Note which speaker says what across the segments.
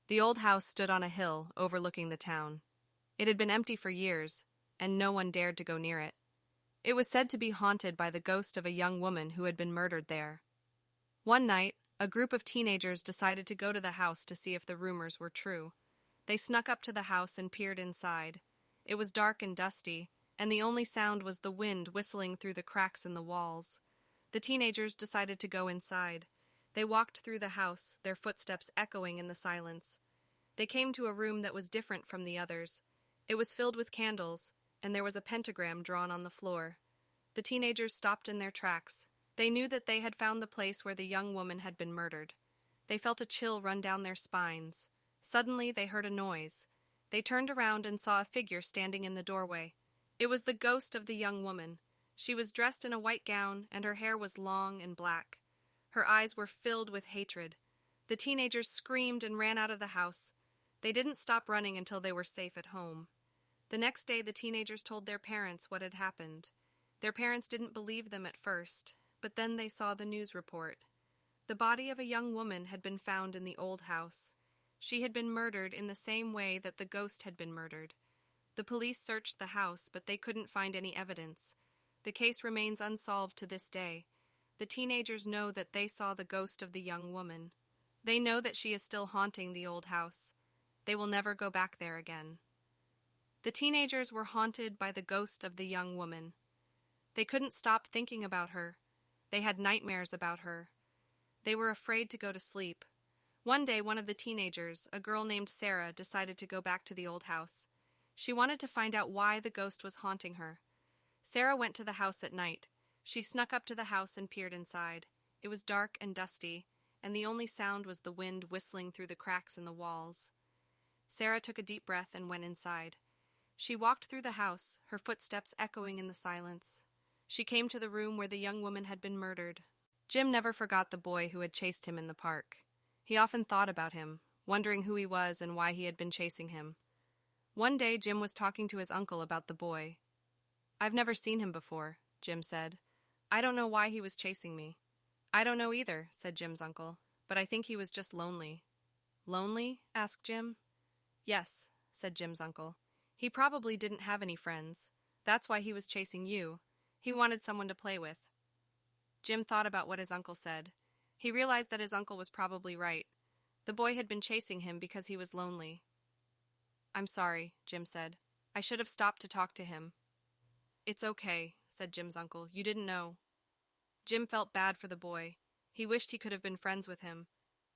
Speaker 1: The old house stood on a hill overlooking the town. It had been empty for years, and no one dared to go near it. It was said to be haunted by the ghost of a young woman who had been murdered there. One night, a group of teenagers decided to go to the house to see if the rumors were true. They snuck up to the house and peered inside. It was dark and dusty, and the only sound was the wind whistling through the cracks in the walls. The teenagers decided to go inside. They walked through the house, their footsteps echoing in the silence. They came to a room that was different from the others. It was filled with candles, and there was a pentagram drawn on the floor. The teenagers stopped in their tracks. They knew that they had found the place where the young woman had been murdered. They felt a chill run down their spines. Suddenly, they heard a noise. They turned around and saw a figure standing in the doorway. It was the ghost of the young woman. She was dressed in a white gown, and her hair was long and black. Her eyes were filled with hatred. The teenagers screamed and ran out of the house. They didn't stop running until they were safe at home. The next day, the teenagers told their parents what had happened. Their parents didn't believe them at first, but then they saw the news report. The body of a young woman had been found in the old house. She had been murdered in the same way that the ghost had been murdered. The police searched the house, but they couldn't find any evidence. The case remains unsolved to this day. The teenagers know that they saw the ghost of the young woman. They know that she is still haunting the old house. They will never go back there again. The teenagers were haunted by the ghost of the young woman. They couldn't stop thinking about her. They had nightmares about her. They were afraid to go to sleep. One day, one of the teenagers, a girl named Sarah, decided to go back to the old house. She wanted to find out why the ghost was haunting her. Sarah went to the house at night. She snuck up to the house and peered inside. It was dark and dusty, and the only sound was the wind whistling through the cracks in the walls. Sarah took a deep breath and went inside. She walked through the house, her footsteps echoing in the silence. She came to the room where the young woman had been murdered. Jim never forgot the boy who had chased him in the park. He often thought about him, wondering who he was and why he had been chasing him. One day, Jim was talking to his uncle about the boy. "I've never seen him before," Jim said. "I don't know why he was chasing me." "I don't know either," said Jim's uncle, "but I think he was just lonely." "Lonely?" asked Jim. "Yes," said Jim's uncle. "He probably didn't have any friends. That's why he was chasing you. He wanted someone to play with." Jim thought about what his uncle said. He realized that his uncle was probably right. The boy had been chasing him because he was lonely. "I'm sorry," Jim said. "I should have stopped to talk to him." "It's okay," said Jim's uncle. "You didn't know." Jim felt bad for the boy. He wished he could have been friends with him.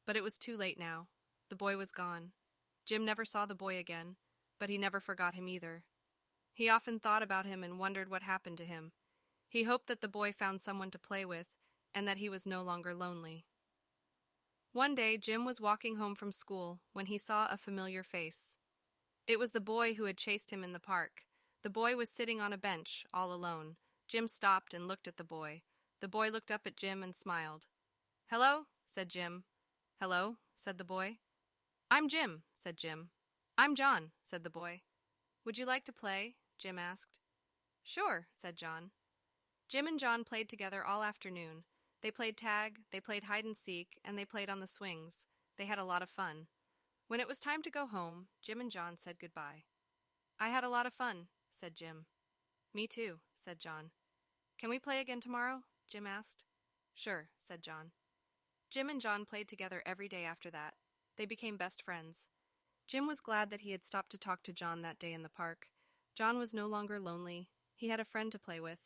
Speaker 1: But it was too late now. The boy was gone. Jim never saw the boy again, but he never forgot him either. He often thought about him and wondered what happened to him. He hoped that the boy found someone to play with and that he was no longer lonely. One day, Jim was walking home from school when he saw a familiar face. It was the boy who had chased him in the park. The boy was sitting on a bench, all alone. Jim stopped and looked at the boy. The boy looked up at Jim and smiled. "Hello?" said Jim. "Hello?" said the boy. "I'm Jim," said Jim. "I'm John," said the boy. "Would you like to play?" Jim asked. "Sure," said John. Jim and John played together all afternoon. They played tag, they played hide and seek, and they played on the swings. They had a lot of fun. When it was time to go home, Jim and John said goodbye. "I had a lot of fun," said Jim. "Me too," said John. "Can we play again tomorrow?" Jim asked. "Sure," said John. Jim and John played together every day after that. They became best friends. Jim was glad that he had stopped to talk to John that day in the park. John was no longer lonely. He had a friend to play with.